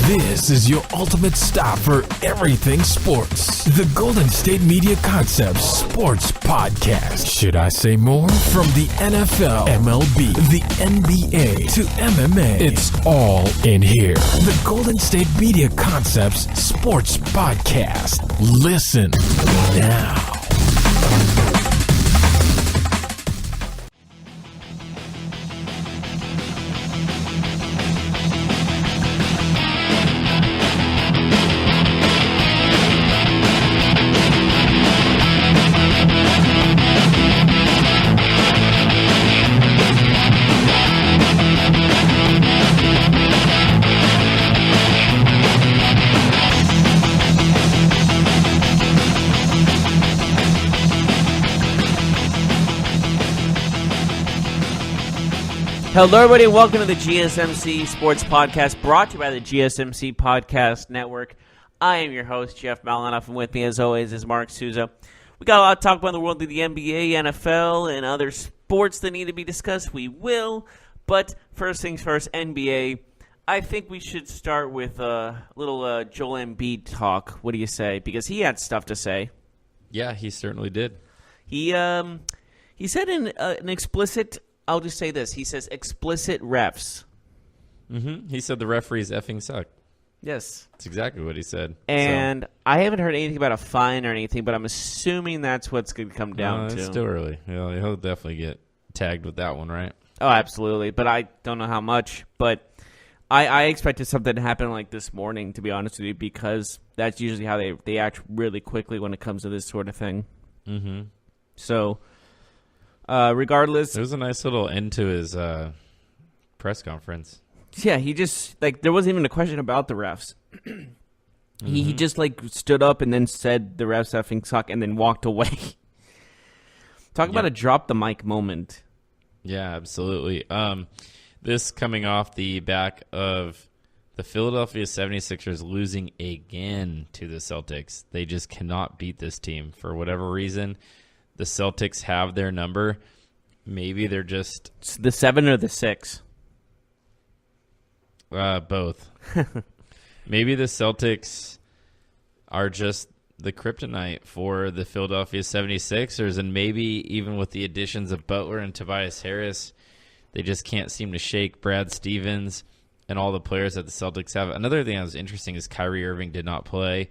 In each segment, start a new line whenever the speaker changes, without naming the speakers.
This is your ultimate stop for everything sports. The Golden State Media Concepts Sports Podcast. Should I say more? From the NFL, MLB, the NBA to MMA, it's all in here. The Golden State Media Concepts Sports Podcast. Listen now.
Hello, everybody, and welcome to the GSMC Sports Podcast, brought to you by the GSMC Podcast Network. I am your host, Jeff Malinoff, and with me, as always, is Mark Souza. We got a lot to talk about in the world of the NBA, NFL, and other sports that need to be discussed. We will, but first things first, NBA. I think we should start with a little Joel Embiid talk. What do you say? Because he had stuff to say.
Yeah, he certainly did.
He said in an explicit... I'll just say this. He says explicit refs.
Mm-hmm. He said the referees effing suck.
Yes.
That's exactly what he said.
And I haven't heard anything about a fine or anything, but I'm assuming that's what's going to come down to.
It's still early. He'll definitely get tagged with that one, right?
Oh, absolutely. But I don't know how much. But I expected something to happen like this morning, to be honest with you, because that's usually how they act really quickly when it comes to this sort of thing.
Mm-hmm.
So... regardless,
it was a nice little end to his press conference.
Yeah, he just there wasn't even a question about the refs. He just stood up and then said the refs effing suck and then walked away. Talk about a drop the mic moment.
Yeah, absolutely. This coming off the back of the Philadelphia 76ers losing again to the Celtics. They just cannot beat this team for whatever reason. The Celtics have their number. Maybe they're just...
It's the 7 or the 6?
Both. Maybe the Celtics are just the kryptonite for the Philadelphia 76ers, and maybe even with the additions of Butler and Tobias Harris, they just can't seem to shake Brad Stevens and all the players that the Celtics have. Another thing that was interesting is Kyrie Irving did not play,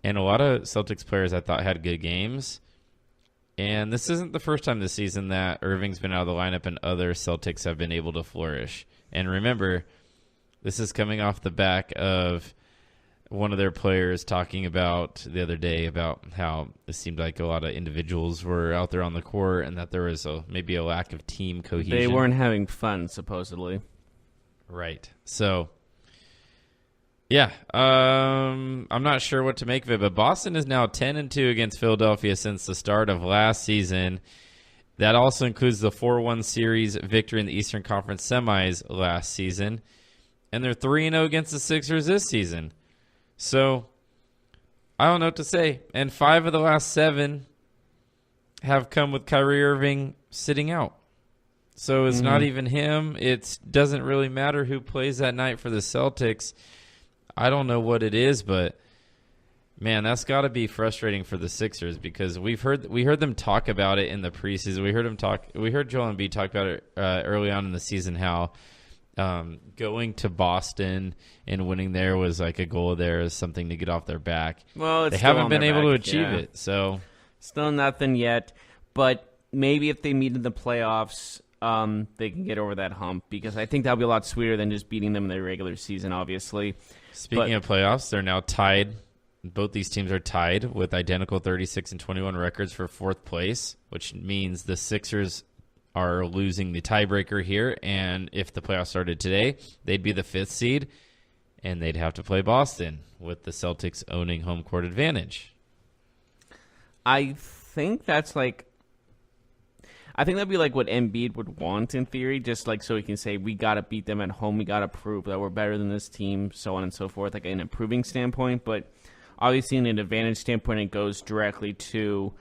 and a lot of Celtics players I thought had good games. And this isn't the first time this season that Irving's been out of the lineup and other Celtics have been able to flourish. And remember, this is coming off the back of one of their players talking about the other day about how it seemed like a lot of individuals were out there on the court and that there was maybe a lack of team cohesion.
They weren't having fun, supposedly.
Right. So... yeah, I'm not sure what to make of it, but Boston is now 10-2 against Philadelphia since the start of last season. That also includes the 4-1 series victory in the Eastern Conference semis last season, and they're 3-0 against the Sixers this season. So, I don't know what to say. And 5 of the last 7 have come with Kyrie Irving sitting out. So it's not even him. It doesn't really matter who plays that night for the Celtics. I don't know what it is, but man, that's got to be frustrating for the Sixers because we heard them talk about it in the preseason. We heard Joel Embiid talk about it early on in the season how going to Boston and winning there was like a goal of theirs, something to get off their back.
Well,
they haven't been able to achieve it, so
still nothing yet. But maybe if they meet in the playoffs, they can get over that hump because I think that'll be a lot sweeter than just beating them in the regular season, obviously.
Speaking of playoffs, they're now tied. Both these teams are tied with identical 36-21 records for 4th place, which means the Sixers are losing the tiebreaker here. And if the playoffs started today, they'd be the 5th seed, and they'd have to play Boston with the Celtics owning home court advantage.
I think that'd be like what Embiid would want in theory, just like so he can say, we got to beat them at home, we got to prove that we're better than this team, so on and so forth, like an improving standpoint. But obviously in an advantage standpoint, it goes directly to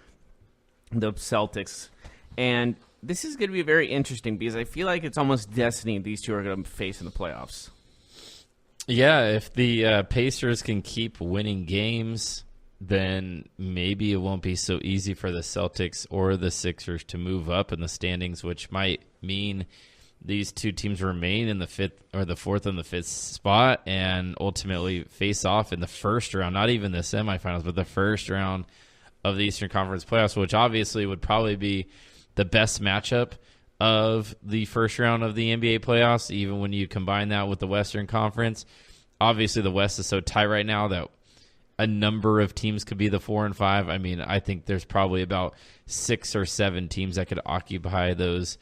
the Celtics. And this is going to be very interesting because I feel like it's almost destiny these two are going to face in the playoffs.
Yeah, if the Pacers can keep winning games, then maybe it won't be so easy for the Celtics or the Sixers to move up in the standings, which might mean these two teams remain in the fifth or the fourth and the fifth spot and ultimately face off in the first round, not even the semifinals, but the first round of the Eastern Conference playoffs, which obviously would probably be the best matchup of the first round of the NBA playoffs, even when you combine that with the Western Conference. Obviously, the West is so tight right now that a number of teams could be the 4 and 5. I mean, I think there's probably about 6 or 7 teams that could occupy those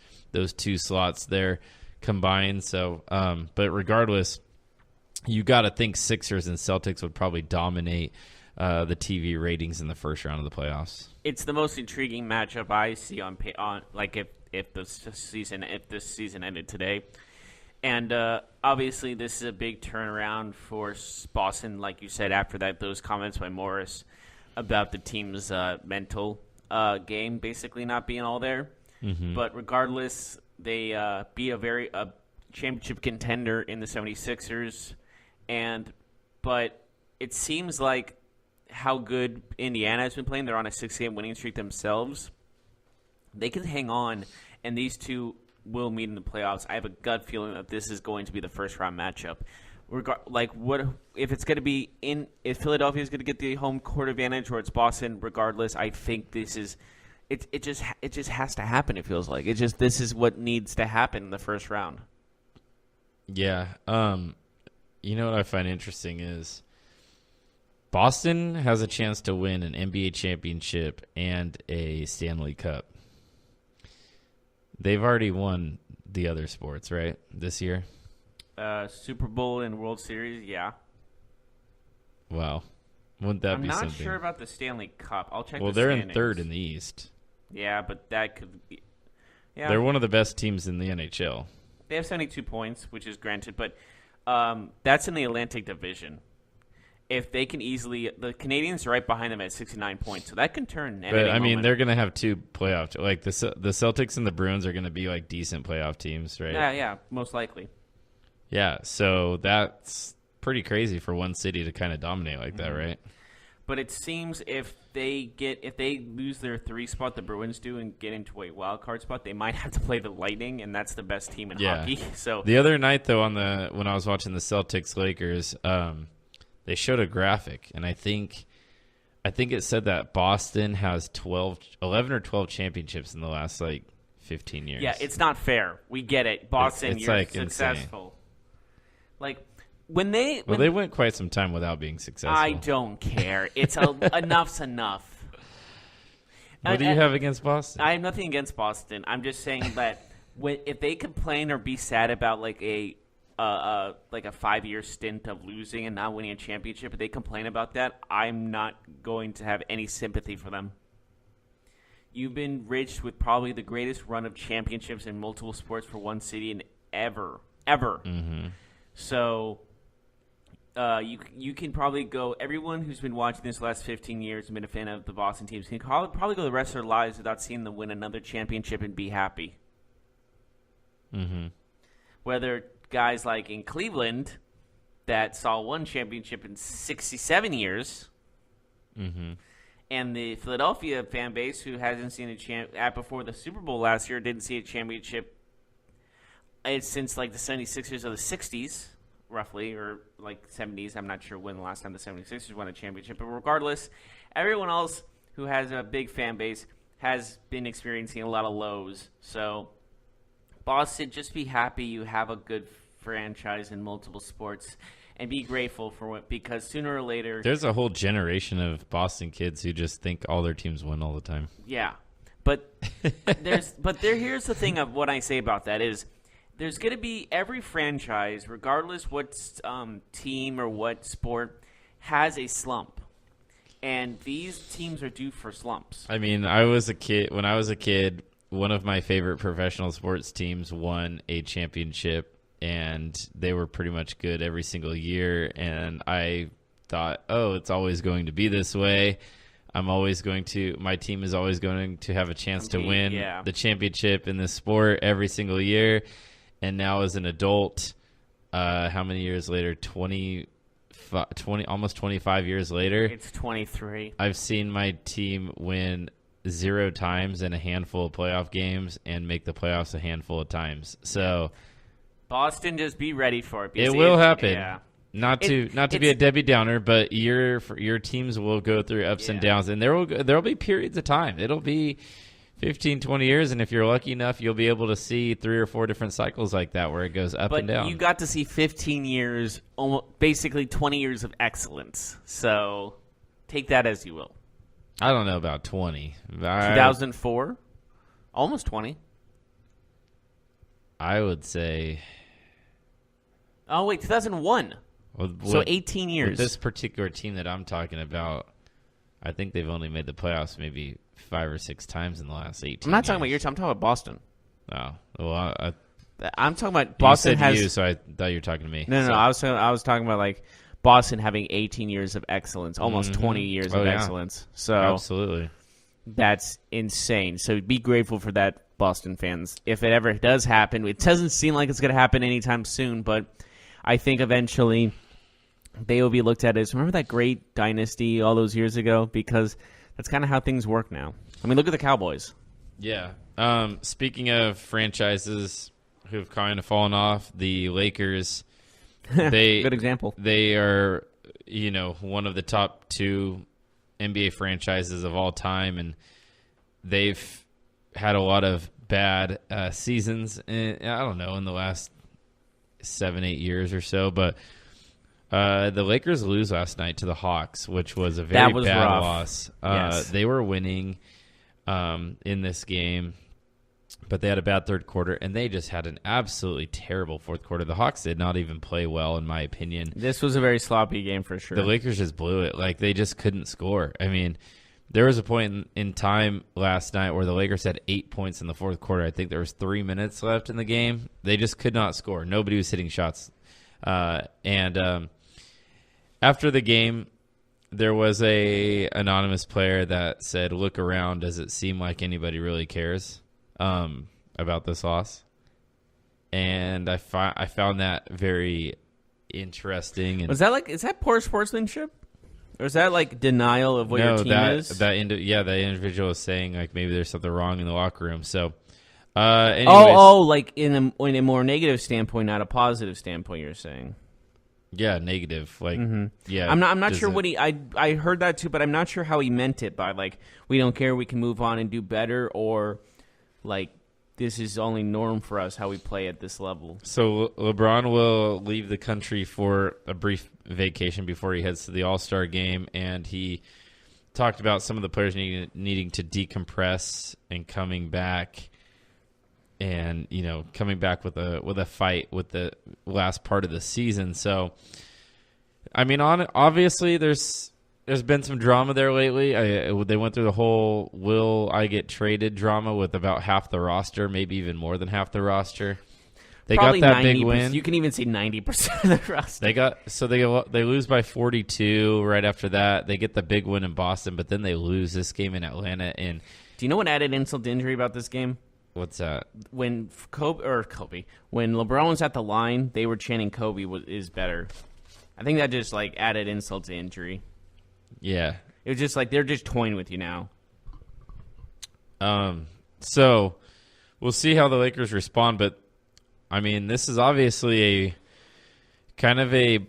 two slots there combined. So, but regardless, you got to think Sixers and Celtics would probably dominate the TV ratings in the first round of the playoffs.
It's the most intriguing matchup I see on like if this season ended today. And obviously, this is a big turnaround for Boston, like you said, after those comments by Morris about the team's mental game basically not being all there. Mm-hmm. But regardless, they beat a championship contender in the 76ers. But it seems like how good Indiana has been playing. They're on a 6-game winning streak themselves. They can hang on, and these two will meet in the playoffs. I have a gut feeling that this is going to be the first round matchup. What if it's going to be if Philadelphia is going to get the home court advantage or it's Boston? Regardless, I think this is it. Just has to happen. It feels like this is what needs to happen in the first round.
Yeah. You know what I find interesting is Boston has a chance to win an NBA championship and a Stanley Cup. They've already won the other sports, right, this year?
Super Bowl and World Series, yeah.
Wow. Wouldn't that be something?
I'm not sure about the Stanley Cup. I'll check
Well,
the
they're
standings.
in third in the East.
Yeah, but that could be... Yeah.
They're one of the best teams in the NHL.
They have 72 points, which is granted, but that's in the Atlantic Division. If they can easily, the Canadians are right behind them at 69 points, so that can turn.
But I mean, they're going to have two playoff. Like the Celtics and the Bruins are going to be like decent playoff teams, right?
Yeah, most likely.
Yeah, so that's pretty crazy for one city to kind of dominate like that, right?
But it seems if they lose their 3 spot, the Bruins do, and get into a wild card spot, they might have to play the Lightning, and that's the best team in hockey. So
the other night, though, when I was watching the Celtics Lakers. They showed a graphic, and I think it said that Boston has 11 or 12 championships in the last, 15 years.
Yeah, it's not fair. We get it. Boston, you're successful.
Insane.
When they
went quite some time without being successful.
I don't care. It's enough's enough.
What do you have against Boston?
I have nothing against Boston. I'm just saying that if they complain or be sad about a 5-year stint of losing and not winning a championship, if they complain about that, I'm not going to have any sympathy for them. You've been rich with probably the greatest run of championships in multiple sports for one city in ever. Mm-hmm. So you can probably go. Everyone who's been watching this last 15 years and been a fan of the Boston teams can probably go the rest of their lives without seeing them win another championship and be happy.
Mm-hmm.
Whether guys like in Cleveland that saw one championship in 67 years,
mm-hmm. and the Philadelphia fan base who hasn't seen before the Super Bowl last year didn't see a championship since the 76ers of the 60s, roughly, or 70s. I'm not sure when the last time the 76ers won a championship, but regardless, everyone else who has a big fan base has been experiencing a lot of lows. So Boston, just be happy you have a good franchise in multiple sports and be grateful for it, because sooner or later there's a whole generation of Boston kids who just think all their teams win all the time.
Yeah, but here's the thing of what I say about that is there's going to be every franchise, regardless what team or what sport, has a slump, and these teams are due for slumps.
I mean, when I was a kid, one of my favorite professional sports teams won a championship, and they were pretty much good every single year. And I thought, it's always going to be this way. My team is always going to have a chance to win the championship in this sport every single year. And now as an adult, how many years later? 20, almost 25 years later.
It's 23.
I've seen my team win 0 times in a handful of playoff games and make the playoffs a handful of times. So
Boston, just be ready for it.
It will happen.
Yeah.
Not to be a Debbie Downer, but your teams will go through ups and downs, and there'll be periods of time. It'll be 15, 20 years, and if you're lucky enough, you'll be able to see 3 or 4 different cycles like that where it goes up and down.
But you got to see 15 years, basically 20 years of excellence. So take that as you will.
I don't know about 20.
2004, almost 20.
I would say.
Oh wait, 2001. So 18 years.
With this particular team that I'm talking about, I think they've only made the playoffs maybe 5 or 6 times in the last 18
I'm not
years.
talking about your team. I'm talking about Boston.
Oh, well,
I'm talking about Boston
you said
has.
you, so I thought you were talking to me.
No,
so.
I was talking about like Boston having 18 years of excellence, almost 20 years of excellence. So
absolutely,
that's insane. So be grateful for that, Boston fans. If it ever does happen, it doesn't seem like it's going to happen anytime soon, but I think eventually they will be looked at as, remember that great dynasty all those years ago? Because that's kind of how things work now. I mean, look at the Cowboys.
Yeah. Speaking of franchises who've kind of fallen off, the Lakers,
good example.
They are, one of the top 2 NBA franchises of all time, and they've had a lot of bad seasons. I don't know, in the last 7-8 years or so, but the Lakers lose last night to the Hawks, which was a very bad
rough.
loss.
Yes.
They were winning in this game, but they had a bad third quarter, and they just had an absolutely terrible fourth quarter. The Hawks did not even play well, in my opinion.
This was a very sloppy game for sure.
The Lakers just blew it. Like, they just couldn't score. I mean, there was a point in time last night where the Lakers had 8 points in the fourth quarter. I think there was 3 minutes left in the game. They just could not score. Nobody was hitting shots. And after the game, there was a anonymous player that said, "Look around. Does it seem like anybody really cares about this loss?" And I found that very interesting. And
is that poor sportsmanship? Or is that like denial of what your team is?
That individual is saying like maybe there's something wrong in the locker room. So, anyways,
like in a more negative standpoint, not a positive standpoint. You're saying,
yeah, negative. Like, yeah,
I'm not sure what I heard that too, but I'm not sure how he meant it by like we don't care, we can move on and do better, or like this is only norm for us how we play at this level.
So LeBron will leave the country for a brief vacation before he heads to the All-Star game, and he talked about some of the players needing to decompress and coming back, and coming back with a fight with the last part of the season. So, I mean, obviously there's been some drama there lately. They went through the whole "will I get traded" drama with about half the roster, maybe even more than half the roster. They
Probably
got that
90%,
big win.
You can even say 90% of the roster.
They lose by 42 right after that. They get the big win in Boston, but then they lose this game in Atlanta. And
do you know what added insult to injury about this game?
What's that?
When when LeBron was at the line, they were chanting Kobe is better. I think that just like added insult to injury.
Yeah.
It was just like they're just toying with you now.
So we'll see how the Lakers respond, but I mean, this is obviously a kind of a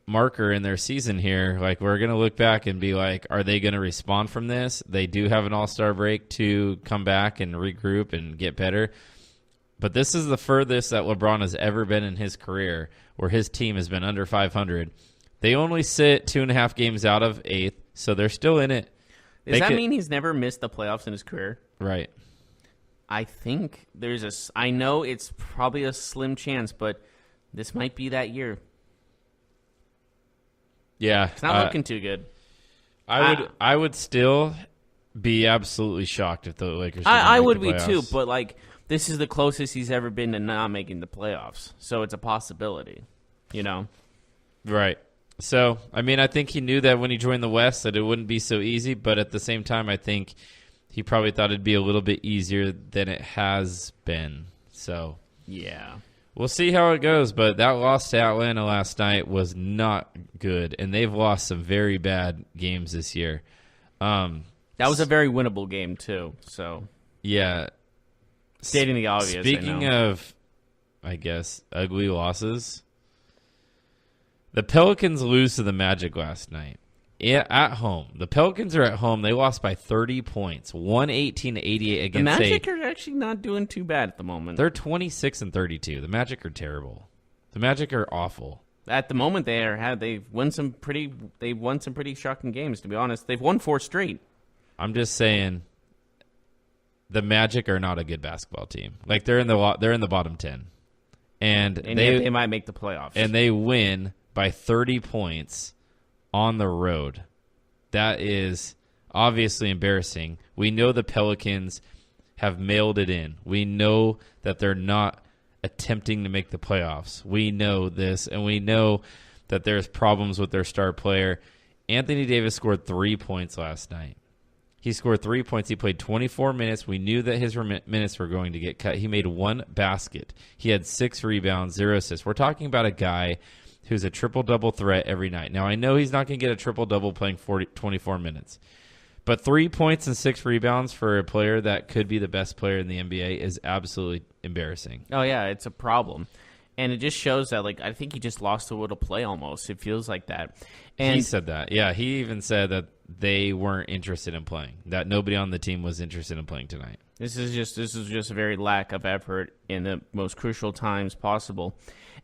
marker in their season here. Like, we're going to look back and be like, are they going to respond from this? They do have an all-star break to come back and regroup and get better. But this is the furthest that LeBron has ever been in his career where his team has been under 500. They only sit 2.5 games out of 8th, so they're still in it.
Does that mean he's never missed the playoffs in his career?
Right.
I think I know it's probably a slim chance, but this might be that year.
Yeah.
It's not looking too good.
I would still be absolutely shocked if the Lakers did not
I
make
would
the
be too,
playoffs.
but like this is the closest he's ever been to not making the playoffs. So it's a possibility,
Right. So, I mean, I think he knew that when he joined the West that it wouldn't be so easy, but at the same time, I think he probably thought it'd be a little bit easier than it has been. So,
yeah.
We'll see how it goes, but that loss to Atlanta last night was not good, and they've lost some very bad games this year.
That was a very winnable game, too. So
yeah.
Stating the obvious.
Speaking of, I guess, ugly losses, the Pelicans lose to the Magic last night. At home. The Pelicans are at home. They lost by 30 points, 118-88 against
the Magic are actually not doing too bad at the moment.
They're 26-32. The Magic are terrible. The Magic are awful.
At the moment, they've won some pretty shocking games. To be honest, they've won 4 straight.
I'm just saying, the Magic are not a good basketball team. Like they're in the bottom 10, and
they might make the playoffs.
And they win by 30 points on the road. That is obviously embarrassing. We know the Pelicans have mailed it in. We know that they're not attempting to make the playoffs. We know this, and we know that there's problems with their star player. Anthony Davis scored 3 points last night. He scored 3 points. He played 24 minutes. We knew that his minutes were going to get cut. He made 1 basket. He had 6 rebounds, 0 assists. We're talking about a guy who's a triple-double threat every night. Now, I know he's not going to get a triple-double playing 24 minutes. But 3 points and 6 rebounds for a player that could be the best player in the NBA is absolutely embarrassing.
Oh, yeah, it's a problem. And it just shows that, I think he just lost the will to play almost. It feels like that. And
he said that. Yeah, he even said that they weren't interested in playing, that nobody on the team was interested in playing tonight.
This is just a very lack of effort in the most crucial times possible.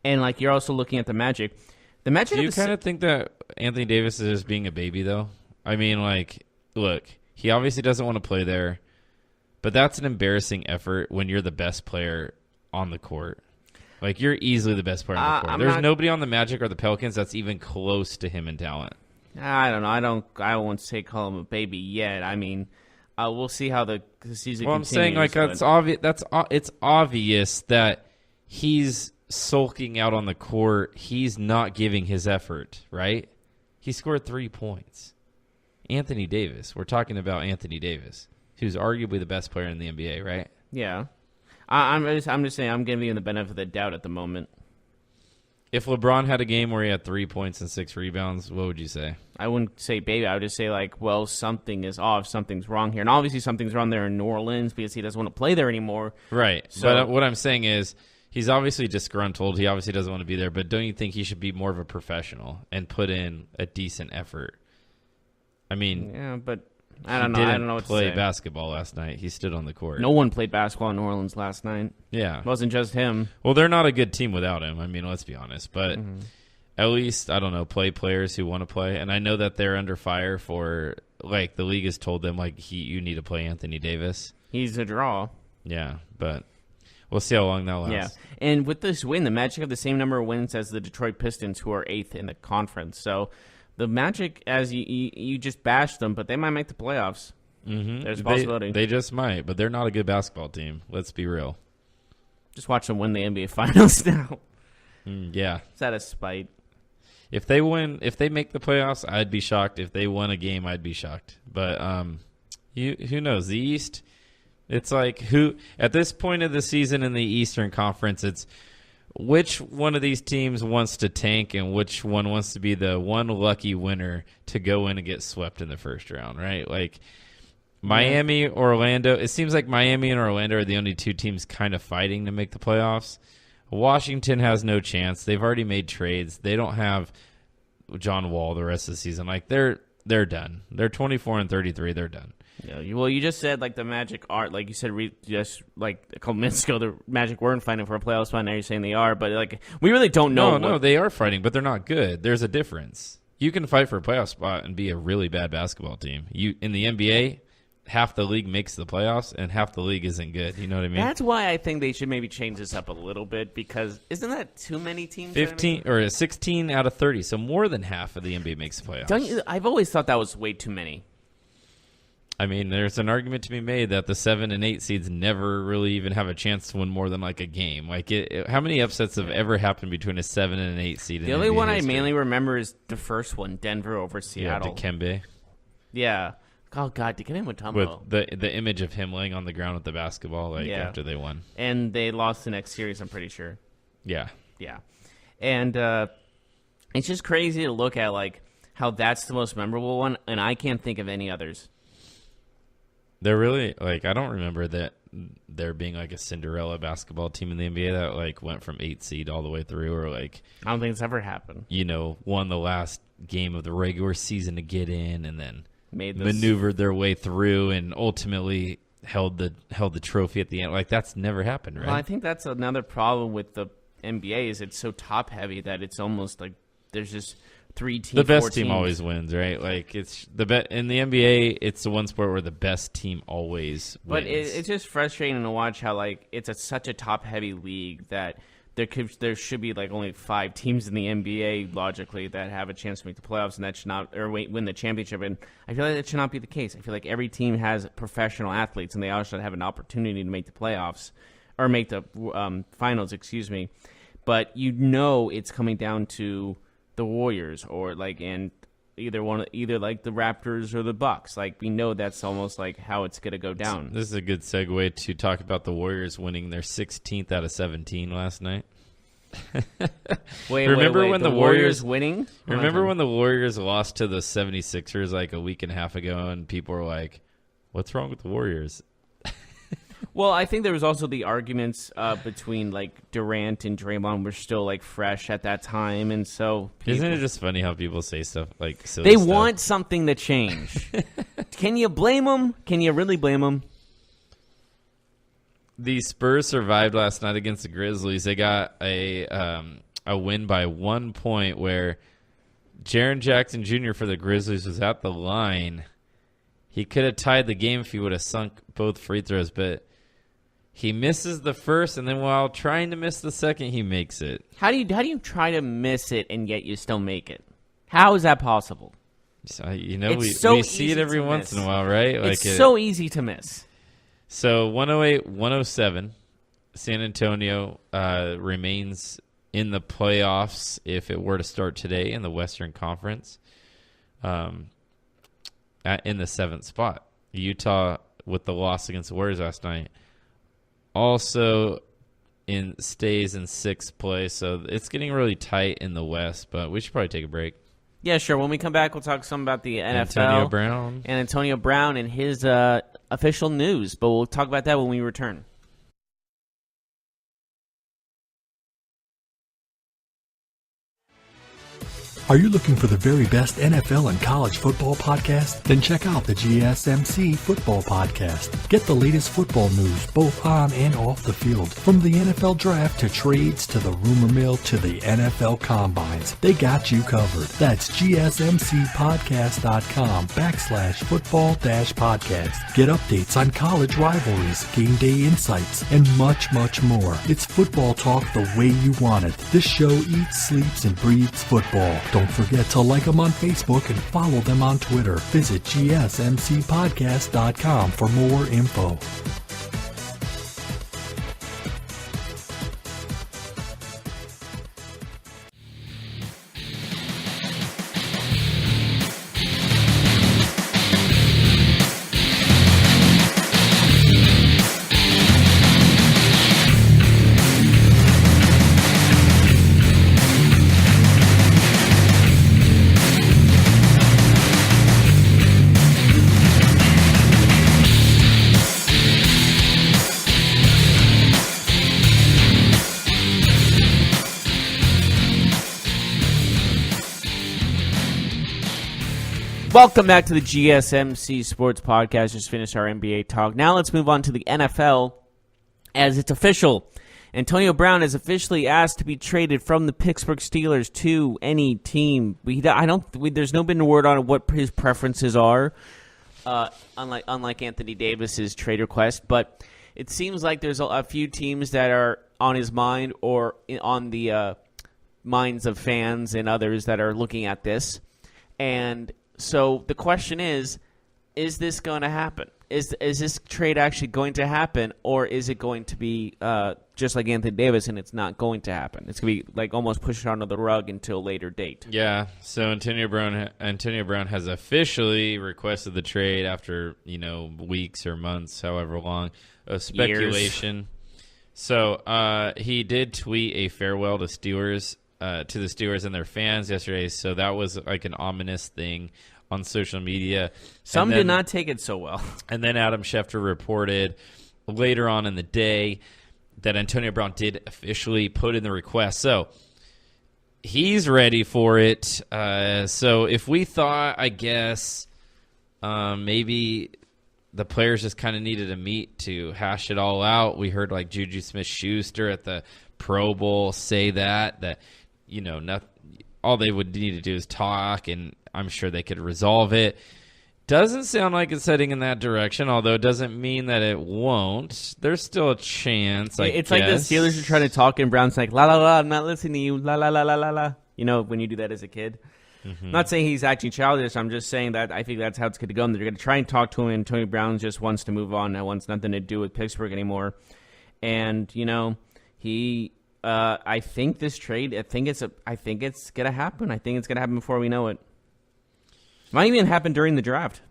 And, you're also looking at the Magic. The Magic.
Do you kind of think that Anthony Davis is just being a baby, though? I mean, look, he obviously doesn't want to play there, but that's an embarrassing effort when you're the best player on the court. You're easily the best player on the court. There's nobody on the Magic or the Pelicans that's even close to him in talent.
I don't know. I won't call him a baby yet. I mean, we'll see how the season continues.
Well, I'm saying, that's obvious. It's obvious that he's sulking out on the court. He's not giving his effort, right? He scored 3 points. Anthony Davis. We're talking about Anthony Davis, who's arguably the best player in the NBA, right?
Yeah. I'm just saying I'm giving you the benefit of the doubt at the moment.
If LeBron had a game where he had 3 points and 6 rebounds, what would you say?
I wouldn't say baby. I would just say, something is off. Something's wrong here. And obviously something's wrong there in New Orleans because he doesn't want to play there anymore.
Right. So, but what I'm saying is he's obviously disgruntled. He obviously doesn't want to be there. But don't you think he should be more of a professional and put in a decent effort? I mean,
yeah, but I don't know. I don't know what to say.
He didn't play basketball last night. He stood on the court.
No one played basketball in New Orleans last night.
Yeah.
It wasn't just him.
Well, they're not a good team without him. I mean, let's be honest. But at least, I don't know, play players who want to play. And I know that they're under fire for, the league has told them, you need to play Anthony Davis.
He's a draw.
Yeah, but we'll see how long that lasts.
Yeah, and with this win, the Magic have the same number of wins as the Detroit Pistons, who are 8th in the conference. So the Magic, as you just bashed them, but they might make the playoffs.
Mm-hmm.
There's a possibility.
They just might, but they're not a good basketball team. Let's be real.
Just watch them win the NBA Finals now.
Yeah.
It's out of spite.
If they make the playoffs, I'd be shocked. If they won a game, I'd be shocked. But who knows? The East, it's who at this point of the season in the Eastern Conference, it's which one of these teams wants to tank and which one wants to be the one lucky winner to go in and get swept in the first round, right? Miami, Orlando. It seems like Miami and Orlando are the only two teams kind of fighting to make the playoffs. Washington has no chance. They've already made trades. They don't have John Wall the rest of the season. They're done. They're 24-33. They're done.
Yeah. Well, you just said the Magic are you said just a couple minutes ago the Magic weren't fighting for a playoff spot. Now you're saying they are, but we really don't know.
No, they are fighting, but they're not good. There's a difference. You can fight for a playoff spot and be a really bad basketball team. You in the NBA. Half the league makes the playoffs, and half the league isn't good. You know what I mean?
That's why I think they should maybe change this up a little bit, because isn't that too many teams?
15 or 16 out of 30, so more than half of the NBA makes the playoffs.
I've always thought that was way too many.
I mean, there's an argument to be made that the 7 and 8 seeds never really even have a chance to win more than a game. How many upsets have ever happened between a 7 and an 8 seed?
The only one I mainly remember is the first one, Denver over Seattle.
Yeah, Dikembe.
Yeah. Oh, God, Dikembe Mutombo.
With the image of him laying on the ground with the basketball after they won.
And they lost the next series, I'm pretty sure.
Yeah.
Yeah. And it's just crazy to look at, like, how that's the most memorable one, and I can't think of any others.
They're really, like, I don't remember that there being, like, a Cinderella basketball team in the NBA that, like, went from 8 seed all the way through, or, like,
I don't think it's ever happened.
Won the last game of the regular season to get in and then
Maneuvered
maneuvered their way through and ultimately held the trophy at the end. Like, that's never happened, right?
Well, I think that's another problem with the NBA is it's so top heavy that it's almost like there's just 3 teams.
The best team always wins, right? Like, it's in the NBA, it's the one sport where the best team always wins.
But it's just frustrating to watch how, like, it's such a top heavy league that there should be, like, only 5 teams in the NBA logically that have a chance to make the playoffs, and that should not win the championship. And I feel like that should not be the case. I feel like every team has professional athletes, and they all should have an opportunity to make the playoffs or make the finals. Excuse me. But it's coming down to the Warriors or either like the Raptors or the Bucks. Like, we know that's almost like how it's going to go down.
This is a good segue to talk about the Warriors winning their 16th out of 17 last night.
Remember when the Warriors winning?
Remember when the Warriors lost to the 76ers like a week and a half ago, and people were like, "What's wrong with the Warriors?"
Well, I think there was also the arguments between, like, Durant and Draymond were still, like, fresh at that time, and so
isn't it just funny how people say stuff like silly
they
stuff?
want something to change? Can you blame them? Can you really blame them?
The Spurs survived last night against the Grizzlies. They got a win by 1 point where Jaren Jackson Jr. for the Grizzlies was at the line. He could have tied the game if he would have sunk both free throws, but he misses the first, and then while trying to miss the second, he makes it.
How do you try to miss it and yet you still make it? How is that possible?
So,
we
see it every once in a while, right?
It's so easy to miss.
So 108-107, San Antonio remains in the playoffs if it were to start today in the Western Conference, in the 7th spot. Utah, with the loss against the Warriors last night, also stays in 6th place. So it's getting really tight in the West, but we should probably take a break.
Yeah, sure. When we come back, we'll talk some about the NFL.
Antonio Brown
and his official news. But we'll talk about that when we return.
Are you looking for the very best NFL and college football podcast? Then check out the GSMC Football Podcast. Get the latest football news both on and off the field. From the NFL Draft to trades to the rumor mill to the NFL Combines. They got you covered. That's GSMCpodcast.com/football-podcast. Get updates on college rivalries, game day insights, and much, much more. It's football talk the way you want it. This show eats, sleeps, and breathes football. Don't forget to like them on Facebook and follow them on Twitter. Visit GSMCpodcast.com for more info.
Welcome back to the GSMC Sports Podcast. Just finished our NBA talk. Now let's move on to the NFL, as it's official. Antonio Brown is officially asked to be traded from the Pittsburgh Steelers to any team. There's no been word on what his preferences are, unlike Anthony Davis's trade request. But it seems like there's a few teams that are on his mind or on the minds of fans and others that are looking at this. And so the question is this going to happen? Is this trade actually going to happen, or is it going to be just like Anthony Davis and it's not going to happen? It's going to be like almost pushed under the rug until a later date.
Yeah, so Antonio Brown has officially requested the trade after, weeks or months, however long, of speculation. So he did tweet a farewell to Steelers, to the Steelers and their fans yesterday. So that was like an ominous thing on social media.
Some did not take it so well.
And then Adam Schefter reported later on in the day that Antonio Brown did officially put in the request. So he's ready for it. So if we thought, I guess, maybe the players just kind of needed to meet to hash it all out. We heard like Juju Smith-Schuster at the Pro Bowl say that all they would need to do is talk, and I'm sure they could resolve it. Doesn't sound like it's heading in that direction, although it doesn't mean that it won't. There's still a chance, I
It's
guess.
like the Steelers are trying to talk, and Brown's like, la, la, la, I'm not listening to you, la, la, la, la, la, la. You know, when you do that as a kid. Mm-hmm. Not saying he's acting childish. I'm just saying that I think that's how it's going to go. And they're going to try and talk to him, and Tony Brown just wants to move on. That wants nothing to do with Pittsburgh anymore. And, I think this trade, I think it's going to happen. I think it's going to happen before we know it. Might even happen during the draft.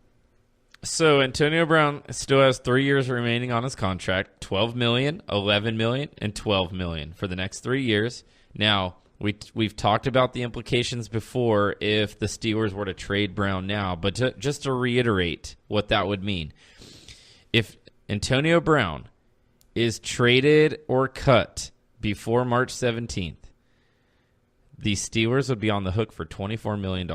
So Antonio Brown still has 3 years remaining on his contract, $12 million, $11 million, and $12 million for the next 3 years. Now, we've talked about the implications before if the Steelers were to trade Brown now, but just to reiterate what that would mean. If Antonio Brown is traded or cut before March 17th, the Steelers would be on the hook for $24 million.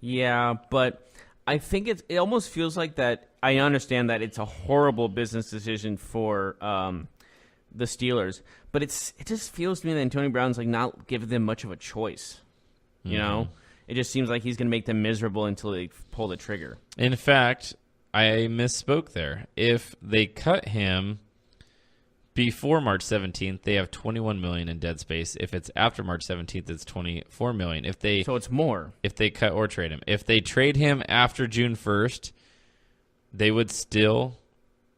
Yeah, but I think it almost feels like that. I understand that it's a horrible business decision for the Steelers, but it just feels to me that Antonio Brown's like not giving them much of a choice. You know, it just seems like he's going to make them miserable until they pull the trigger.
In fact, I misspoke there. If they cut him before March 17th, they have $21 million in dead space. If it's after March 17th, it's $24 million.
So it's more.
If they cut or trade him. If they trade him after June 1st, they would still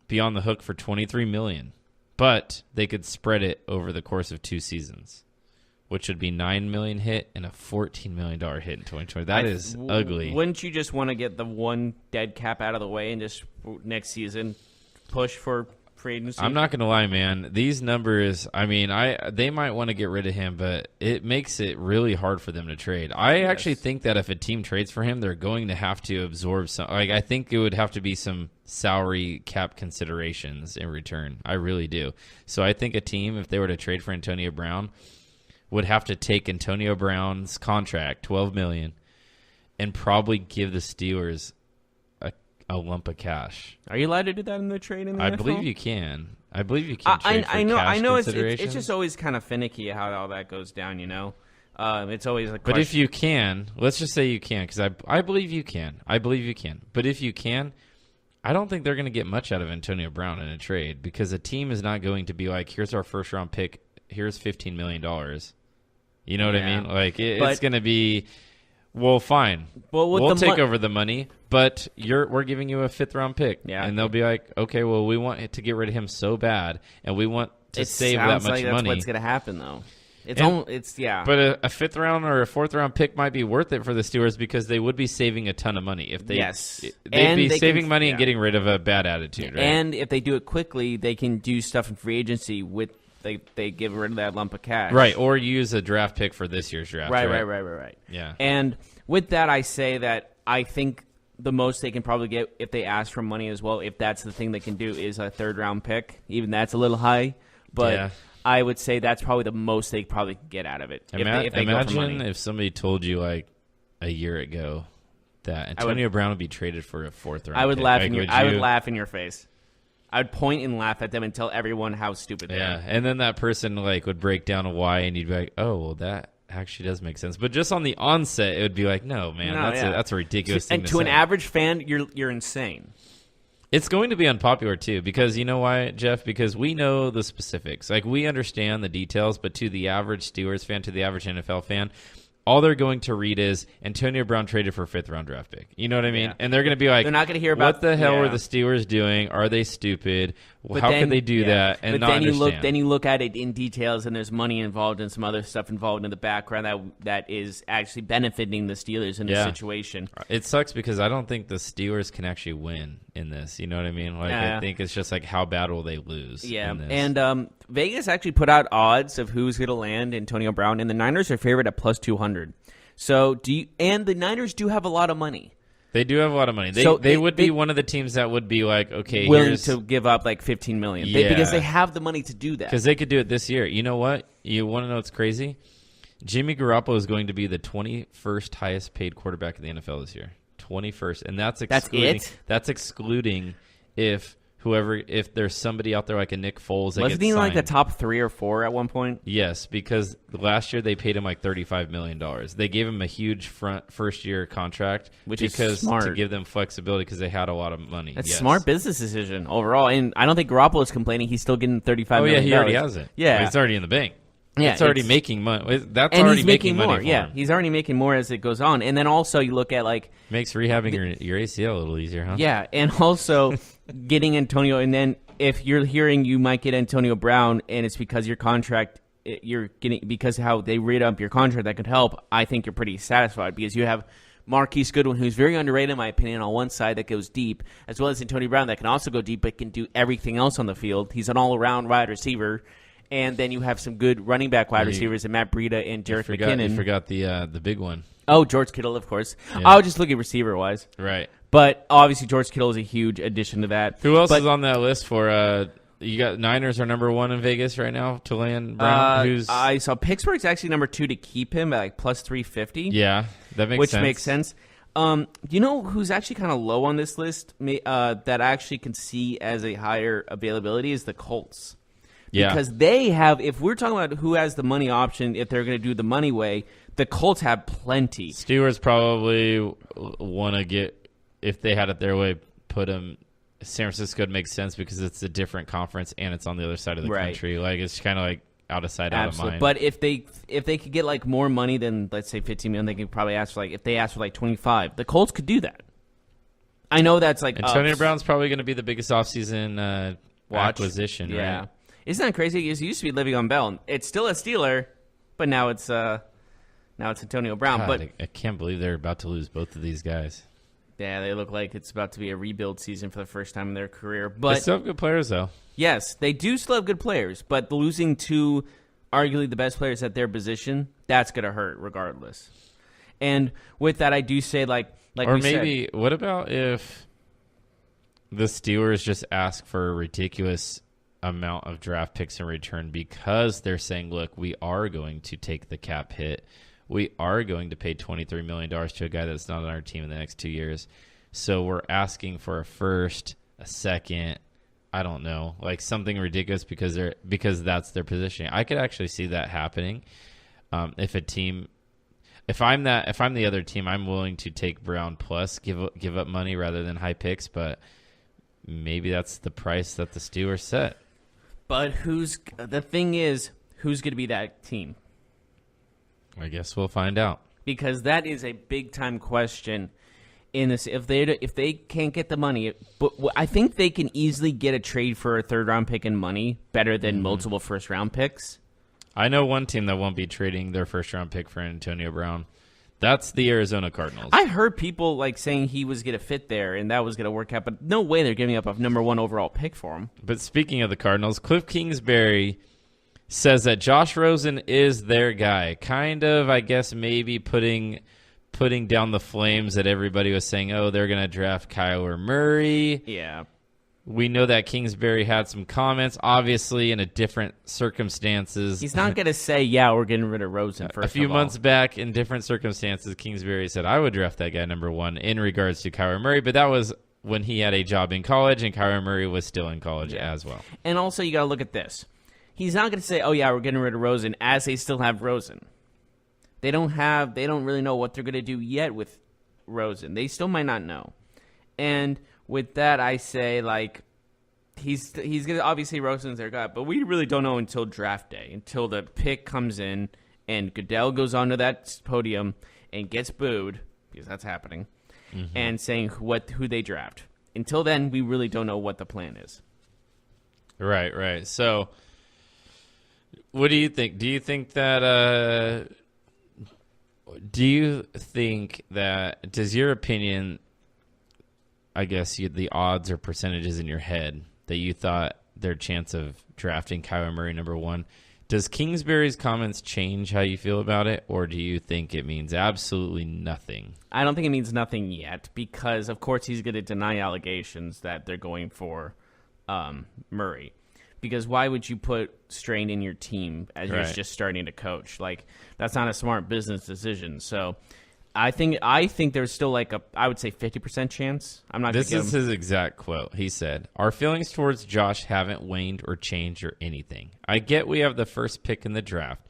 be on the hook for $23 million. But they could spread it over the course of 2 seasons, which would be $9 million hit and a $14 million hit in 2020. That is ugly.
Wouldn't you just want to get the one dead cap out of the way and just next season push for free agency?
I'm not going to lie, man. These numbers, they might want to get rid of him, but it makes it really hard for them to trade. I actually think that if a team trades for him, they're going to have to absorb some. I think it would have to be some salary cap considerations in return. I really do. So I think a team, if they were to trade for Antonio Brown, would have to take Antonio Brown's contract, $12 million, and probably give the Steelers a lump of cash.
Are you allowed to do that in the trade in the
I
NFL?
believe you can. I believe you can trade for
I know.
cash
I know. It's just always kind of finicky how all that goes down. It's always a question.
But if you can, let's just say you can, because I believe you can. I believe you can. But if you can, I don't think they're going to get much out of Antonio Brown in a trade, because a team is not going to be like, here's our first round pick, here's $15 million. You know what I mean? Like it's going to be, well, fine.
Well,
we'll take over the money, but we're giving you a 5th round pick.
Yeah.
And they'll be like, okay, well, we want to get rid of him so bad, and we want to save that much
like that's
money.
What's going to happen, though? But
a 5th round or a 4th round pick might be worth it for the Steelers, because they would be saving a ton of money if they.
Yes,
they'd be saving money and getting rid of a bad attitude. Right?
And if they do it quickly, they can do stuff in free agency with. They get rid of that lump of cash.
Right, or use a draft pick for this year's draft.
Right.
Yeah.
And with that, I say that I think the most they can probably get if they ask for money as well, if that's the thing they can do, is a 3rd round pick. Even that's a little high, but I would say that's probably the most they probably can get out of it. If they go for money.
Imagine if somebody told you like a year ago that Antonio Brown would be traded for a 4th round.
I would
pick.
laugh
I
would laugh in your face. I would point and laugh at them and tell everyone how stupid they are.
Yeah, and then that person would break down why, and you'd be like, "Oh, well, that actually does make sense." But just on the onset, it would be like, "No, man, that's a ridiculous thing to say."
And to an average fan, you're insane.
It's going to be unpopular too, because you know why, Jeff? Because we know the specifics. Like, we understand the details, but to the average Steelers fan, to the average NFL fan, all they're going to read is Antonio Brown traded for a 5th-round draft pick. You know what I mean?
Yeah.
And they're going to be like,
they're not going to hear about
what the hell
yeah.
were the Steelers doing? Are they stupid?
But
How
then,
could they do that and
but
not
then
understand?
you look at it in details, and there's money involved and some other stuff involved in the background that is actually benefiting the Steelers in this situation.
It sucks because I don't think the Steelers can actually win in this. You know what I mean? Like I think it's just like how bad will they lose?
Yeah,
in this?
and Vegas actually put out odds of who's going to land Antonio Brown, and the Niners are favored at plus 200. So and the Niners do have a lot of money.
They do have a lot of money. They would be one of the teams that would be like, okay,
willing to give up like $15 million because they have the money to do that.
Because they could do it this year. You know what? You want to know what's crazy? Jimmy Garoppolo is going to be the 21st highest paid quarterback in the NFL this year. 21st, and that's excluding. That's excluding if there's somebody out there like a Nick Foles that
wasn't
gets
he
signed.
like the top 3 or 4 at one point?
Yes, because last year they paid him like $35 million. They gave him a huge first year contract,
which
is
smart
to give them flexibility because they had a lot of money.
That's a smart business decision overall, and I don't think Garoppolo is complaining. He's still getting $35 million.
Oh yeah, he already has it.
Yeah,
it's already in the bank.
Yeah,
it's already making money. That's
and
already
he's making
money
more.
for
Yeah,
him.
he's already making more as it goes on. And then also you look at like
makes rehabbing your ACL a little easier, huh?
Yeah, and also getting Antonio. And then if you're hearing you might get Antonio Brown, and it's because your contract you're getting because how they read up your contract that could help. I think you're pretty satisfied because you have Marquise Goodwin, who's very underrated in my opinion, on one side that goes deep, as well as Antonio Brown that can also go deep but can do everything else on the field. He's an all-around wide receiver. And then you have some good running back wide receivers in Matt Breida and Jerick McKinnon.
You forgot the big one.
Oh, George Kittle, of course.
Yeah.
I was just looking receiver-wise.
Right.
But obviously George Kittle is a huge addition to that.
Who else is on that list for you got Niners are number 1 in Vegas right now to land Brown?
I saw Pittsburgh's actually number 2 to keep him at like plus 350.
Yeah, that makes
which
sense.
makes sense. You know who's actually kind of low on this list that I actually can see as a higher availability is the Colts.
Yeah.
Because they have, if we're talking about who has the money option, if they're going to do the money way, the Colts have plenty.
Steelers probably want to get, if they had it their way, put them. San Francisco would make sense because it's a different conference and it's on the other side of the country. Like it's kind of like out of sight, out of mind.
But if they could get like more money than let's say $15 million, they could probably ask for like if they ask for like 25, the Colts could do that. I know that's like
Antonio Brown's probably going to be the biggest offseason acquisition.
Yeah.
Right?
Isn't that crazy? He used to be Le'Veon Bell. It's still a Steeler, but now it's Antonio Brown.
God,
but
I can't believe they're about to lose both of these guys.
Yeah, they look like it's about to be a rebuild season for the first time in their career. But
they still have good players, though.
Yes, they do still have good players, but losing 2 arguably the best players at their position, that's going to hurt regardless. And with that, I do say like
or
we
maybe
said,
what about if the Steelers just ask for a ridiculous amount of draft picks in return because they're saying, look, we are going to take the cap hit. We are going to pay $23 million to a guy that's not on our team in the next 2 years. So we're asking for a first, a second, I don't know, like something ridiculous because that's their positioning. I could actually see that happening. If I'm the other team, I'm willing to take Brown plus give up money rather than high picks, but maybe that's the price that the Steelers set.
But the thing is, who's going to be that team?
I guess we'll find out.
Because that is a big time question in this. If they can't get the money, but I think they can easily get a trade for a 3rd round pick and money better than multiple 1st round picks.
I know one team that won't be trading their 1st round pick for Antonio Brown. That's the Arizona Cardinals.
I heard people like saying he was going to fit there and that was going to work out, but no way they're giving up a number 1 overall pick for him.
But speaking of the Cardinals, Cliff Kingsbury says that Josh Rosen is their guy. Kind of, I guess, maybe putting down the flames that everybody was saying, oh, they're going to draft Kyler Murray.
Yeah.
We know that Kingsbury had some comments, obviously in a different circumstances.
He's not going to say, yeah, we're getting rid of Rosen first.
A few months back, in different circumstances, Kingsbury said, I would draft that guy number 1 in regards to Kyler Murray, but that was when he had a job in college, and Kyler Murray was still in college as well.
And also, you got to look at this. He's not going to say, oh, yeah, we're getting rid of Rosen, as they still have Rosen. They don't really know what they're going to do yet with Rosen. They still might not know. And with that, I say, like, he's going to, obviously, Rosen's their guy, but we really don't know until draft day, until the pick comes in, and Goodell goes onto that podium and gets booed, because that's happening, and saying who they draft. Until then, we really don't know what the plan is.
Right. So, what do you think? Do you think that does your opinion, I guess the odds or percentages in your head that you thought their chance of drafting Kyler Murray number 1, does Kingsbury's comments change how you feel about it, or do you think it means absolutely nothing?
I don't think it means nothing yet, because of course he's going to deny allegations that they're going for Murray. Because why would you put strain in your team as you're just starting to coach? Like, that's not a smart business decision. So I think there's still I would say 50% chance. I'm not.
This is his exact quote. He said, "Our feelings towards Josh haven't waned or changed or anything. I get we have the first pick in the draft,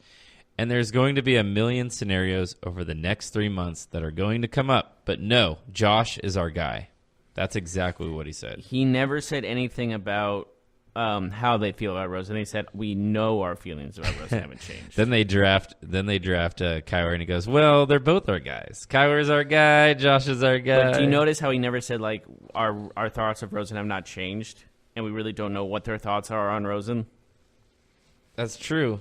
and there's going to be a million scenarios over the next 3 months that are going to come up. But no, Josh is our guy." That's exactly what he said.
He never said anything about how they feel about Rosen. They said, we know our feelings about Rosen haven't changed.
Then they draft Kyler, and he goes, well, they're both our guys. Kyler's our guy. Josh is our guy.
But do you notice how he never said, our thoughts of Rosen have not changed, and we really don't know what their thoughts are on Rosen?
That's true.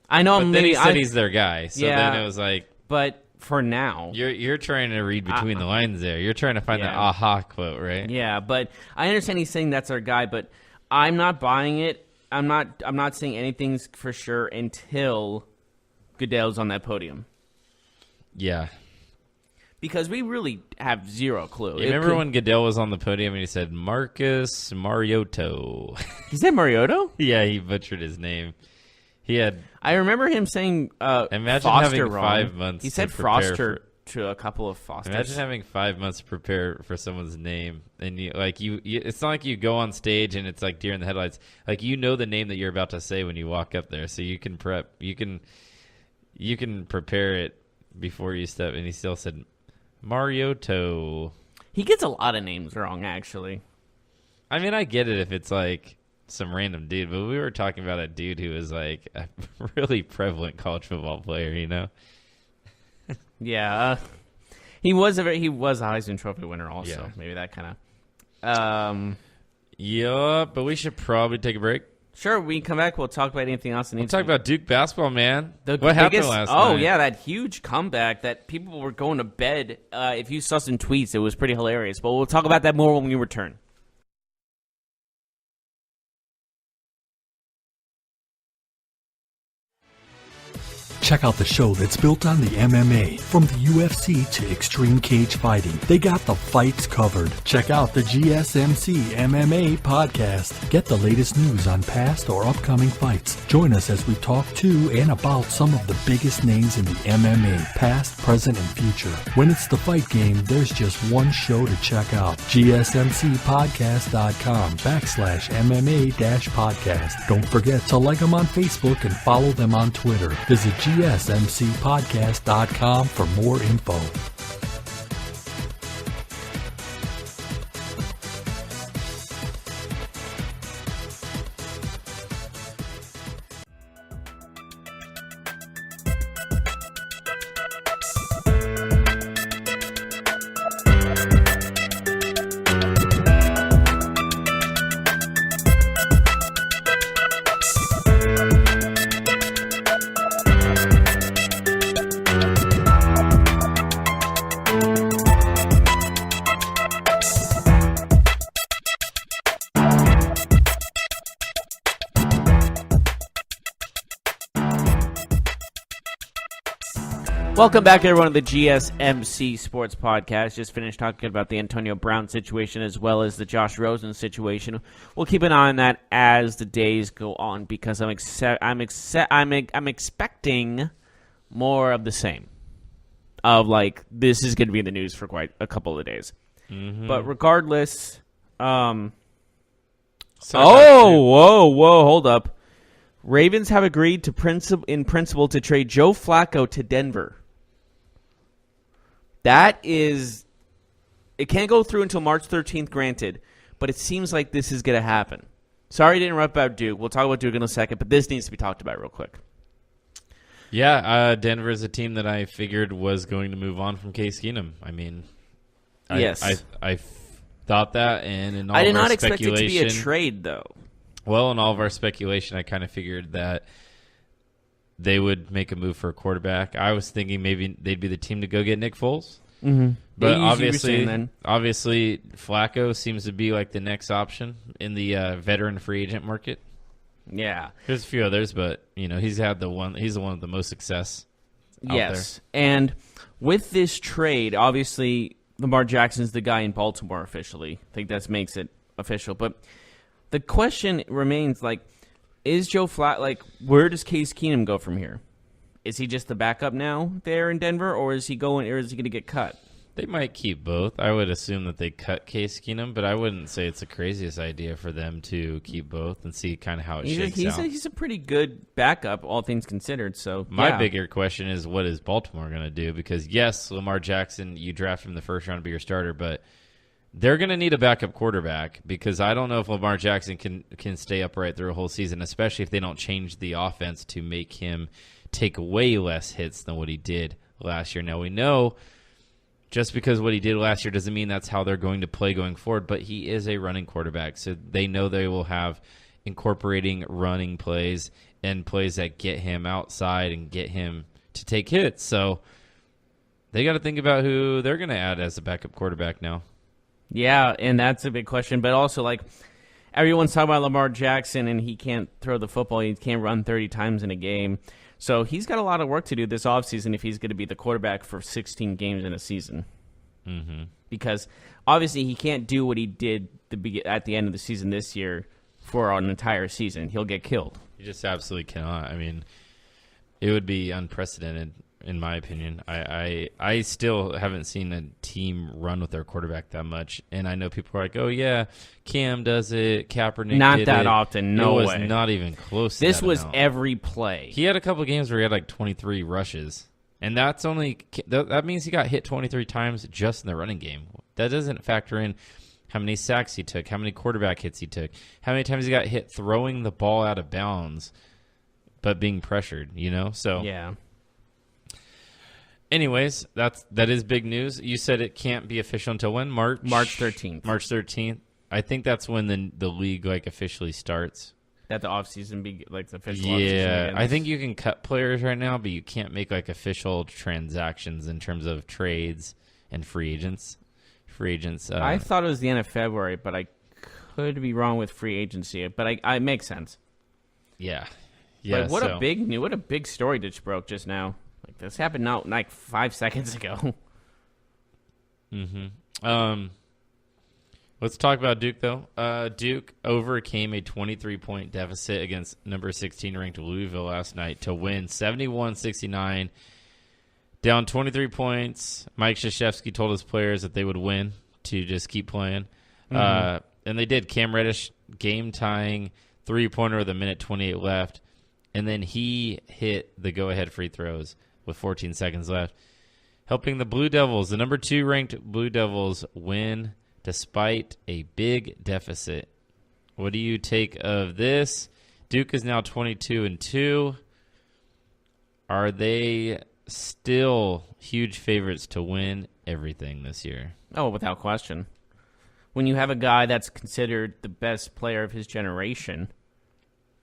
I know.
But then he said he's their guy. So then it was like.
But for now.
You're trying to read between the lines there. You're trying to find that aha quote, right?
Yeah, but I understand he's saying that's our guy, but I'm not buying it. I'm not saying anything's for sure until Goodell's on that podium.
Yeah.
Because we really have zero clue.
You remember when Goodell was on the podium and he said Marcus Mariota?
He said Mariota?
Yeah, he butchered his name.
I remember him saying
imagine
Foster
having
wrong.
5 months.
He said Foster to a couple of Fosters.
Imagine having 5 months to prepare for someone's name, and you it's not like you go on stage and it's like deer in the headlights. Like, you know the name that you're about to say when you walk up there, so you can prep. You can prepare it before you step. And he still said Mariota.
He gets a lot of names wrong, actually.
I mean, I get it if it's like some random dude, but we were talking about a dude who was like a really prevalent college football player, you know?
Yeah, he was a Heisman Trophy winner also.
Yeah.
Maybe that kind of.
Yeah, but we should probably take a break.
Sure, we can come back. We'll talk about anything else.
We'll talk about Duke basketball, man.
What
happened last night?
Oh, yeah, that huge comeback that people were going to bed. If you saw some tweets, it was pretty hilarious. But we'll talk about that more when we return.
Check out the show that's built on the MMA. From the UFC to extreme cage fighting, they got the fights covered. Check out the GSMC MMA podcast. Get the latest news on past or upcoming fights. Join us as we talk to and about some of the biggest names in the MMA, past, present, and future. When it's the fight game, there's just one show to check out. GSMCpodcast.com/MMA-podcast. Don't forget to like them on Facebook and follow them on Twitter. Visit GSMCpodcast.com for more info.
Welcome back, everyone, to the GSMC Sports Podcast. Just finished talking about the Antonio Brown situation as well as the Josh Rosen situation. We'll keep an eye on that as the days go on because I'm expecting more of the same. Of this is going to be in the news for quite a couple of days. Mm-hmm. But regardless, whoa, hold up. Ravens have agreed to in principle to trade Joe Flacco to Denver. That is, it can't go through until March 13th, granted, but it seems like this is going to happen. Sorry to interrupt about Duke. We'll talk about Duke in a second, but this needs to be talked about real quick.
Yeah, Denver's a team that I figured was going to move on from Case Keenum. I mean,
Yes.
I thought that, and in all
I did
of our
not expect it to be a
speculation-
trade, though.
Well, in all of our speculation, I kind of figured that they would make a move for a quarterback. I was thinking maybe they'd be the team to go get Nick Foles.
Mm-hmm.
But
You were saying then.
obviously, Flacco seems to be like the next option in the veteran free agent market.
Yeah.
There's a few others, but he's the one with the most success.
Yes. And with this trade, obviously Lamar Jackson's the guy in Baltimore officially. I think that makes it official. But the question remains, is Joe where does Case Keenum go from here? Is he just the backup now there in Denver, or is he going to get cut?
They might keep both. I would assume that they cut Case Keenum, but I wouldn't say it's the craziest idea for them to keep both and see kind of how it shakes out.
He's a pretty good backup, all things considered. So
My bigger question is, what is Baltimore going to do? Because, yes, Lamar Jackson, you draft him in the first round to be your starter, but they're going to need a backup quarterback because I don't know if Lamar Jackson can stay upright through a whole season, especially if they don't change the offense to make him take way less hits than what he did last year. Now, we know just because what he did last year doesn't mean that's how they're going to play going forward, but he is a running quarterback, so they know they will have incorporating running plays and plays that get him outside and get him to take hits. So they got to think about who they're going to add as a backup quarterback now.
Yeah, and that's a big question. But also, everyone's talking about Lamar Jackson, and he can't throw the football. He can't run 30 times in a game. So he's got a lot of work to do this offseason if he's going to be the quarterback for 16 games in a season.
Mm-hmm.
Because obviously he can't do what he did at the end of the season this year for an entire season. He'll get killed.
You just absolutely cannot. I mean, it would be unprecedented, in my opinion. I still haven't seen a team run with their quarterback that much. And I know people are like, oh, yeah, Cam does it, Kaepernick
Not
did
that
it.
often, no way.
It was not even close to
This
that
was
amount.
every play.
He had a couple of games where he had 23 rushes. And that means he got hit 23 times just in the running game. That doesn't factor in how many sacks he took, how many quarterback hits he took, how many times he got hit throwing the ball out of bounds but being pressured, So
yeah.
Anyways, that is big news. You said it can't be official until when? March
13th.
March 13th. I think that's when the league officially starts.
That the offseason the official offseason
Yeah,
begins.
I think you can cut players right now, but you can't make official transactions in terms of trades and free agents.
I thought it was the end of February, but I could be wrong with free agency. But it makes sense.
Yeah.
But what a big story that broke just now. This happened 5 seconds ago.
Mm-hmm. Let's talk about Duke, though. Duke overcame a 23-point deficit against number 16 ranked Louisville last night to win 71-69. Down 23 points. Mike Krzyzewski told his players that they would win to just keep playing. And they did. Cam Reddish game-tying three-pointer with 1:28 left. And then he hit the go-ahead free throws with 14 seconds left, helping the Blue Devils, the number 2 ranked Blue Devils, win despite a big deficit. What do you take of this? Duke is now 22-2. Are they still huge favorites to win everything this year?
Oh, without question. When you have a guy that's considered the best player of his generation,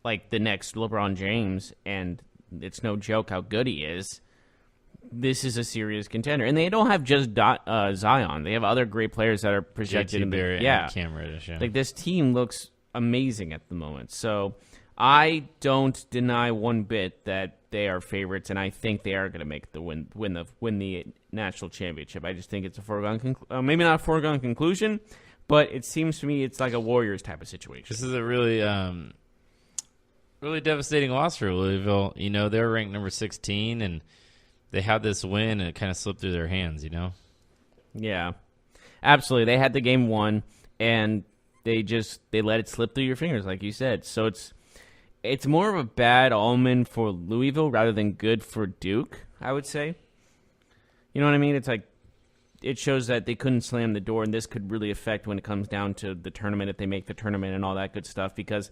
like the next LeBron James, and it's no joke how good he is, this is a serious contender. And they don't have just Zion. They have other great players that are projected.
And Cam Reddish. Yeah.
This team looks amazing at the moment. So I don't deny one bit that they are favorites, and I think they are going to make the win the national championship. I just think it's a foregone maybe not a foregone conclusion, but it seems to me it's like a Warriors type of situation.
This is a really really devastating loss for Louisville. They were ranked number 16, and they had this win, and it kind of slipped through their hands,
Yeah, absolutely. They had the game won, and they let it slip through your fingers, like you said. So it's more of a bad omen for Louisville rather than good for Duke, I would say. You know what I mean? It's it shows that they couldn't slam the door, and this could really affect when it comes down to the tournament, if they make the tournament and all that good stuff, because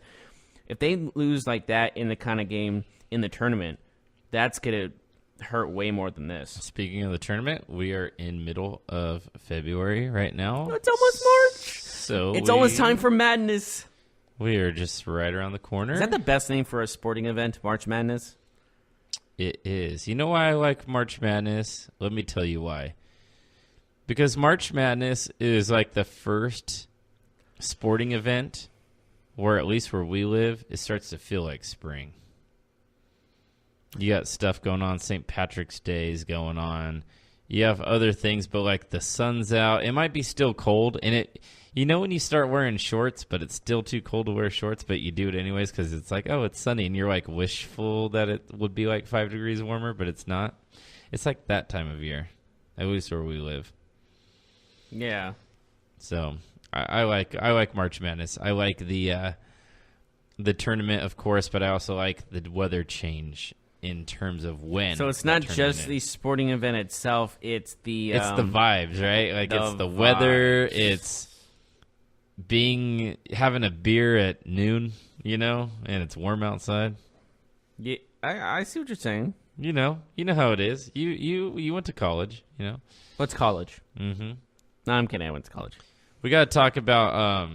if they lose like that in the kind of game in the tournament, That's going to hurt way more than this.
Speaking of the tournament, we are in middle of February right now.
It's almost March.
So
it's almost time for Madness.
We are just right around the corner.
Is that the best name for a sporting event, March Madness?
It is. You know why I like March Madness? Let me tell you why. Because March Madness is like the first sporting event where, at least where we live, it starts to feel like spring. You got stuff going on. St. Patrick's Day is going on. You have other things, but like the sun's out. It might be still cold, and you know when you start wearing shorts, but it's still too cold to wear shorts, but you do it anyways because it's like, oh, it's sunny, and you're like wishful that it would be like 5 degrees warmer, but it's not. It's like that time of year, at least where we live.
Yeah.
So I like March Madness. I like the tournament, of course, but I also like the weather change in terms of when.
So it's not just the sporting event itself; it's the
vibes, right? Like it's the weather. It's having a beer at noon, and it's warm outside.
Yeah, I see what you're saying.
You know how it is. You went to college,
What's college?
Mm-hmm.
No, I'm kidding. I went to college.
We got to talk about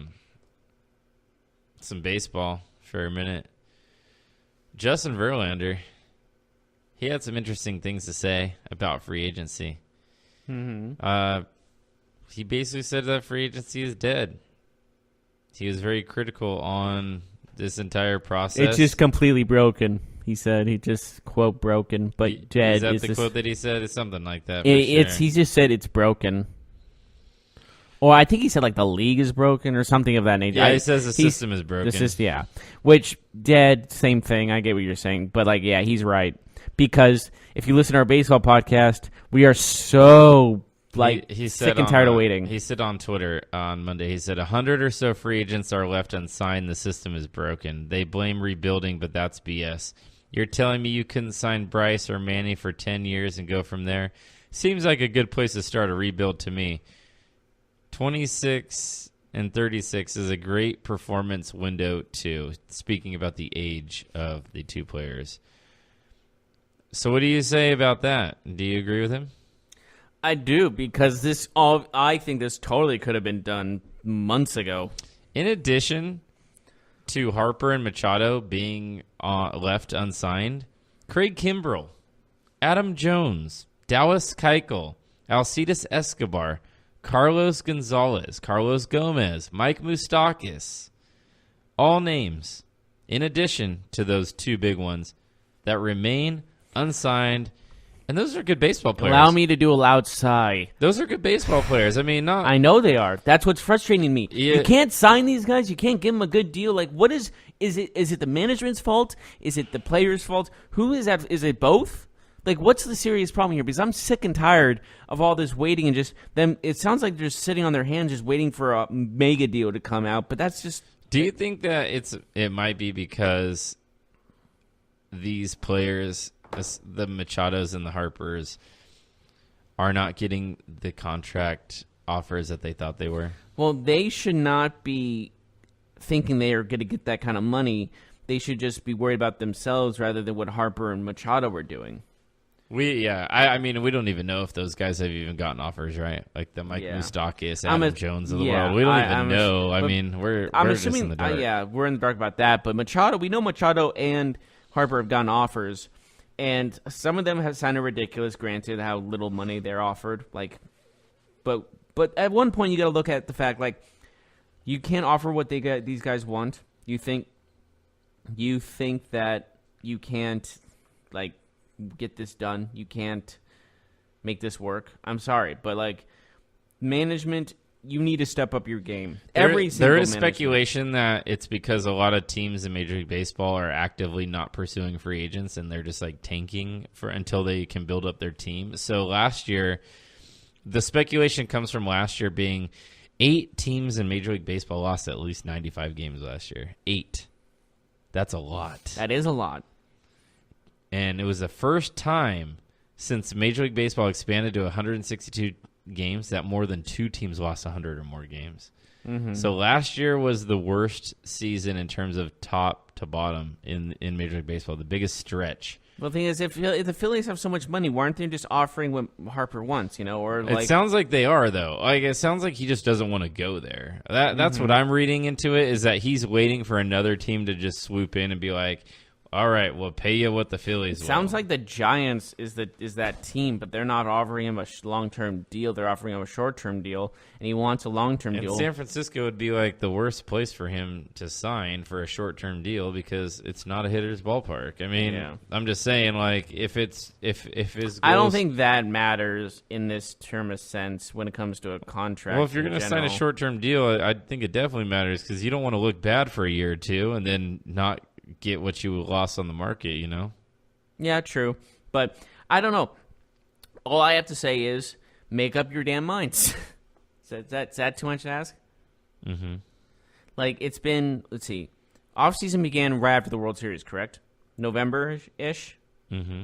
some baseball for a minute. Justin Verlander, he had some interesting things to say about free agency.
Mm-hmm.
He basically said that free agency is dead. He was very critical on this entire process.
It's just completely broken. He said he just quote broken, but dead.
Is that the quote that he said? It's something like that. He
just said it's broken. Or I think he said like the league is broken or something of that nature.
Yeah, he says the system is broken.
Yeah. Which dead, same thing. I get what you're saying, but like, yeah, he's right. Because if you listen to our baseball podcast, we are so sick and tired of waiting.
He said on Twitter on Monday, he said 100 or so free agents are left unsigned. The system is broken. They blame rebuilding, but that's BS. You're telling me you couldn't sign Bryce or Manny for 10 years and go from there? Seems like a good place to start a rebuild to me. 26 and 36 is a great performance window too, speaking about the age of the two players. So what do you say about that? Do you agree with him?
I do, because I think this totally could have been done months ago.
In addition to Harper and Machado being left unsigned, Craig Kimbrell, Adam Jones, Dallas Keuchel, Alcides Escobar, Carlos Gonzalez, Carlos Gomez, Mike Moustakas, all names, in addition to those two big ones, that remain unsigned. And those are good baseball players.
Allow me to do a loud sigh.
Those are good baseball players. I mean,
I know they are. That's what's frustrating me.
Yeah.
You can't sign these guys. You can't give them a good deal. Like, what is it the management's fault? Is it the players' fault? Who is that? Is it both? Like, what's the serious problem here? Because I'm sick and tired of all this waiting and just them. It sounds like they're just sitting on their hands, just waiting for a mega deal to come out. But that's just.
Do you think that it might be because these players, the Machados and the Harpers, are not getting the contract offers that they thought they were?
Well, they should not be thinking they are going to get that kind of money. They should just be worried about themselves rather than what Harper and Machado were doing.
I mean, we don't even know if those guys have even gotten offers, right? Like the Mike Moustakas, Adam Jones of the world. We don't even know. I mean, we're assuming, just in the dark.
We're in the dark about that. But Machado, we know Machado and Harper have gotten offers, and some of them have sounded ridiculous. Granted, how little money they're offered, but at one point you got to look at the fact you can't offer what these guys want. You think that you can't get this done. You can't make this work. I'm sorry, but management, you need to step up your game.
There is speculation that it's because a lot of teams in Major League Baseball are actively not pursuing free agents, and they're just tanking until they can build up their team. So last year, the speculation comes from last year being 8 teams in Major League Baseball lost at least 95 games last year. 8. That's a lot.
That is a lot.
And it was the first time since Major League Baseball expanded to 162 games that more than 2 teams lost 100 or more games. Mm-hmm. So last year was the worst season in terms of top to bottom in Major League Baseball, the biggest stretch
Well, the thing is, if the Phillies have so much money, why aren't they just offering what Harper wants? Or
it sounds like they are, though. It sounds like he just doesn't want to go there. That's what I'm reading into it, is that he's waiting for another team to just swoop in and be like, all right, we'll pay you what the Phillies want.
Sounds like the Giants is that team, but they're not offering him a long-term deal. They're offering him a short-term deal, and he wants a long-term deal.
San Francisco would be like the worst place for him to sign for a short-term deal because it's not a hitter's ballpark. I mean, I'm just saying, like, if his goals,
I don't think that matters in this term of sense when it comes to a contract.
Well, if you're going to sign a short-term deal, I think it definitely matters because you don't want to look bad for a year or two and then not get what you lost on the market,
Yeah, true. But I don't know. All I have to say is make up your damn minds. Is that too much to ask?
Mm-hmm.
Like, it's been, let's see, off-season began right after the World Series, correct? November-ish?
Mm-hmm.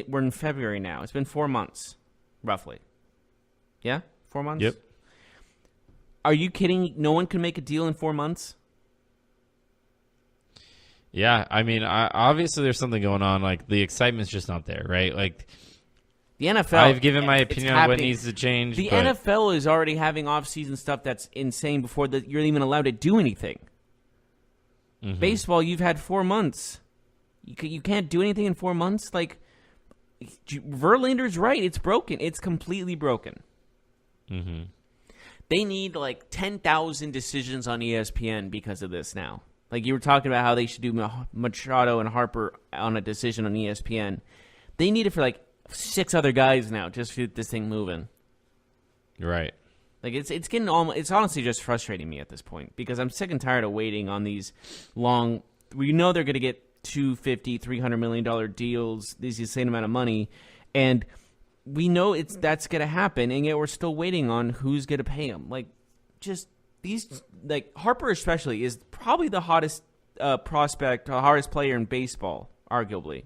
We're in February now. It's been 4 months, roughly. Yeah? 4 months?
Yep.
Are you kidding? No one can make a deal in 4 months?
Yeah, I mean, obviously there's something going on. Like, the excitement's just not there, right? Like,
the NFL.
I've given my opinion on what needs to change.
The NFL is already having off-season stuff that's insane before you're even allowed to do anything. Mm-hmm. Baseball, you've had 4 months. You can't do anything in 4 months? Like, Verlander's right. It's broken. It's completely broken.
Mm-hmm.
They need, like, 10,000 decisions on ESPN because of this now. Like, you were talking about how they should do Machado and Harper on a decision on ESPN. They need it for, like, 6 other guys now just to get this thing moving.
Right.
Like, it's getting almost, it's honestly just frustrating me at this point because I'm sick and tired of waiting on these long, we know they're going to get $250, $300 million deals, these insane amount of money, and we know that's going to happen, and yet we're still waiting on who's going to pay them. Like, just these, like, Harper especially is probably the hottest prospect, hardest player in baseball, arguably,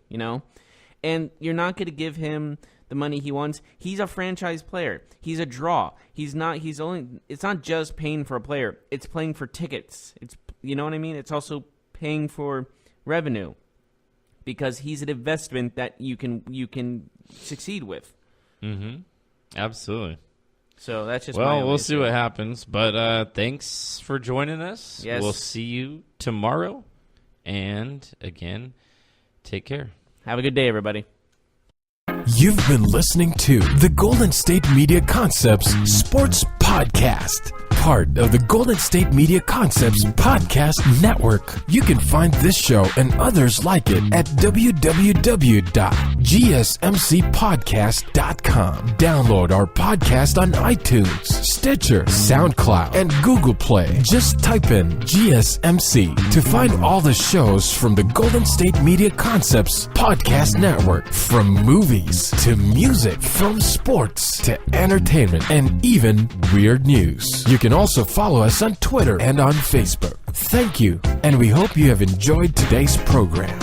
and you're not going to give him the money he wants. He's a franchise player. He's a draw. It's not just paying for a player. It's playing for tickets. You know what I mean? It's also paying for revenue because he's an investment that you can succeed with.
Mm-hmm. Absolutely.
So that's just
we'll see what happens. But thanks for joining us.
Yes.
We'll see you tomorrow. And again, take care.
Have a good day, everybody.
You've been listening to the Golden State Media Concepts Sports Podcast, part of the Golden State Media Concepts Podcast Network. You can find this show and others like it at www.gsmcpodcast.com. Download our podcast on iTunes, Stitcher, SoundCloud, and Google Play. Just type in GSMC to find all the shows from the Golden State Media Concepts Podcast Network, from movies to music, from sports to entertainment, and even weird news. You can also follow us on Twitter and on Facebook. Thank you, and we hope you have enjoyed today's program.